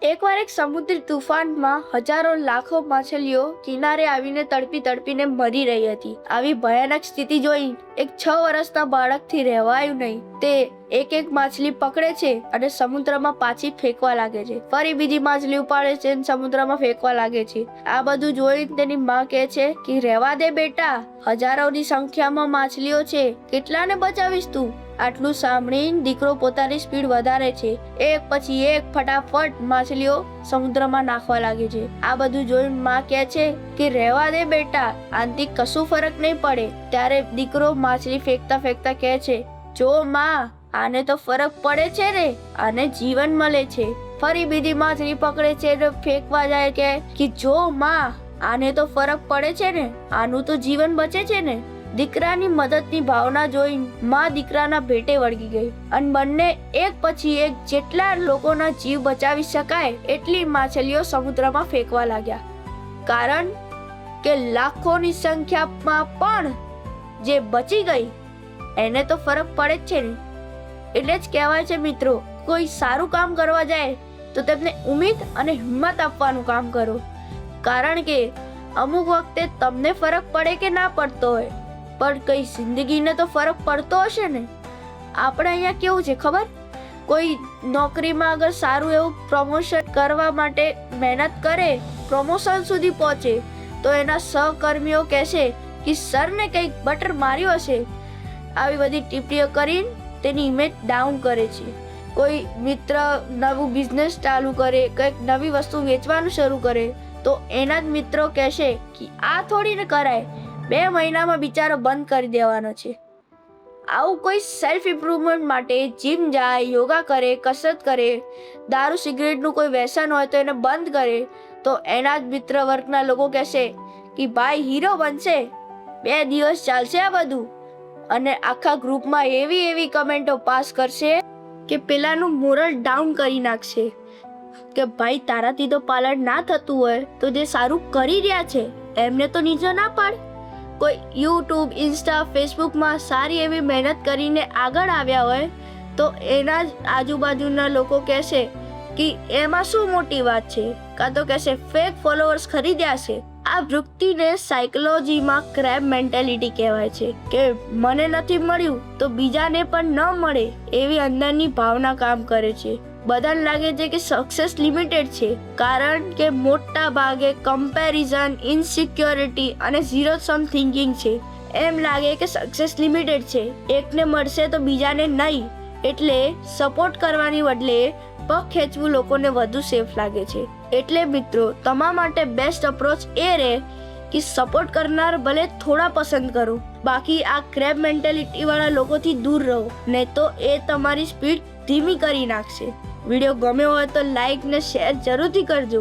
એકવાર એક સમુદ્રી તૂફાનમાં હજારો લાખો માછલીઓ કિનારે આવીને તડપીને મરી રહી હતી. આવી ભયાનક સ્થિતિ જોઈ એક 6 વર્ષના બાળકથી રહેવાયું નહીં. તે એક માછલી પકડે છે અને સમુદ્રમાં પાછી ફેંકવા લાગે છે. ફરી બીજી માછલી ઉપાડે છે અને સમુદ્રમાં ફેંકવા લાગે છે. આ બધું જોઈ તેની માં કહે છે કે રહેવા દે બેટા, હજારોની સંખ્યામાં માછલીઓ છે, કેટલાને બચાવીશ તું? આટલું સાંભળીને દીકરો પોતાની સ્પીડ વધારે છે. એક પછી એક ફટાફટ માછલીઓ સમુદ્રમાં નાખવા લાગે છે. આ બધું જોઈને માં કહે છે કે રહેવા દે બેટા, આનાથી કશું ફરક નહીં પડે. ત્યારે દીકરો માછલી ફેંકતા કહે છે, જો માં, આને તો ફરક પડે છે ને, આને જીવન મળે છે. ફરી બીજી માછલી પકડે છે અને ફેંકવા જાય કે જો માં, આને તો ફરક પડે છે ને, આનું તો જીવન બચે છે ને. દીકરાની મદદની ભાવના જોઈ માં દીકરાના ભેટે વળગી ગઈ અને બંને એક પછી એક જેટલા લોકોના જીવ બચાવી શકાય એટલી માછલીઓ સમુદ્રમાં ફેંકવા લાગ્યા. કારણ કે લાખોની સંખ્યામાં પણ જે બચી ગઈ એને તો ફરક પડે જ છે ને. એટલે જ કહેવાય છે મિત્રો, કોઈ સારું કામ કરવા જાય તો તેમને ઉમ્મીદ અને હિંમત આપવાનું કામ કરો. કારણ કે અમુક વખતે તમને ફરક પડે કે ના પડતો હોય, પણ કઈ જિંદગીને તો ફરક પડતો હશે ને. આપણે અહીંયા કેવું છે ખબર, કોઈ નોકરીમાં અગર સારું એવું પ્રમોશન કરવા માટે મહેનત કરે, પ્રમોશન સુધી પહોંચે, તો એના સહકર્મીઓ કહેશે કે સરને કંઈક બટર માર્યો હશે. આવી બધી ટિપ્પણીઓ કરીને તેની ઇમેજ ડાઉન કરે છે. કોઈ મિત્ર નવું બિઝનેસ ચાલુ કરે, કંઈક નવી વસ્તુ વેચવાનું શરૂ કરે, તો એના જ મિત્રો કહેશે કે આ થોડી ને કરાય, 2 મહિનામાં બિચારો બંધ કરી દેવાનો છે. આવું કોઈ સેલ્ફ ઇમ્પ્રુવમેન્ટ માટે જીમ જાય, યોગા કરે, કસરત કરે, દારૂ સિગરેટનું કોઈ વ્યસન હોય તો એને બંધ કરે, તો એના જ મિત્ર વર્ગના લોકો કહેશે કે ભાઈ હીરો બનશે, 2 દિવસ ચાલશે આ બધું. અને આખા ગ્રુપમાં એવી કમેન્ટો પાસ કરશે કે પેલાનું મોરલ ડાઉન કરી નાખશે કે ભાઈ તારાથી તો પાલન ના થતું હોય તો જે સારું કરી રહ્યા છે એમને તો નીચે ના પાડ. કોઈ યુટ્યુબ, ઇન્સ્ટા, ફેસબુકમાં સારી એવી મહેનત કરીને આગળ આવ્યા હોય તો એના જ આજુબાજુના લોકો કહેશે કે એમાં શું મોટી વાત છે, કાં તો કહેશે ફેક ફોલોઅર્સ ખરીદ્યા છે. આ વૃત્તિને સાયકોલોજીમાં ક્રેબ મેન્ટેલિટી કહેવાય છે કે મને નથી મળ્યું તો બીજાને પણ ન મળે એવી અંદરની ભાવના કામ કરે છે. બધાને લાગે છે કે સક્સેસ લિમિટેડ છે, કારણ કે મોટા ભાગે કમ્પેરિઝન, ઇનસિક્યોરિટી અને ઝીરો સમ થિંકિંગ છે. એમ લાગે કે સક્સેસ લિમિટેડ છે, એકને મળશે તો બીજાને નહીં, એટલે સપોર્ટ કરવાની બદલે પગ ખેંચવું લોકોને વધુ સેફ લાગે છે. એટલે મિત્રો, તમારા માટે બેસ્ટ અપ્રોચ એ રહે કે સપોર્ટ કરનાર ભલે થોડા પસંદ કરો, બાકી આ ક્રેબ મેન્ટેલિટી વાળા લોકોથી દૂર રહો, નહીં તો એ તમારી સ્પીડ ધીમી કરી નાખશે. વિડીયો ગમ્યો હોય તો લાઈક ને શેર જરૂરથી કરજો.